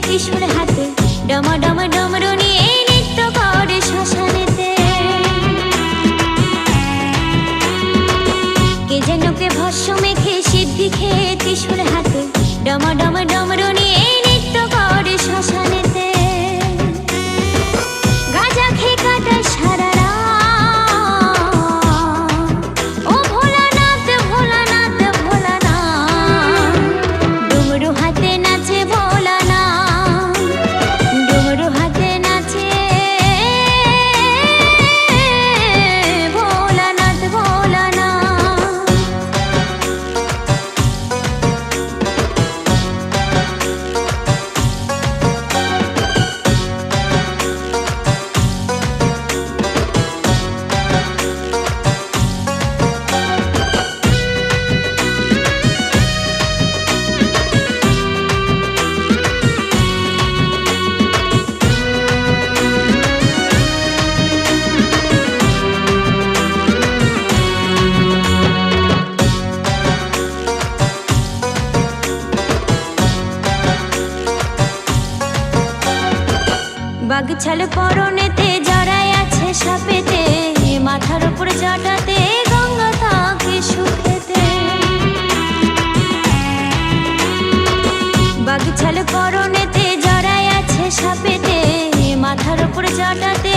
ত্রিশূল হাতে, ডমা ডমা ডমরু নিয়ে নৃত্য করে শ্মশানেতে। কে যেন কে ভস্য মেখে সিদ্ধি খেয়ে ত্রিশূল হাতে, ডমা ডমা ডমরু নিয়ে নৃত্য করে শ্মশানেতে। গাঁজা খেয়ে কাটায় সারা রাত, ও ভোলানাথ ভোলানাথ ভোলানাথ, ডুমরু হাতে নাচে ভোলানাথ, ডুমরু হাতে নাচে ভোলানাথ ভোলানাথ। বাগছাল পরনেতে জড়ায় আছে সাপেতে, মাথার উপর জটাতে গঙ্গা থাকে সুখেতে। বাগছাল পরনেতে জড়ায় আছে সাপেতে, মাথার উপর জটাতে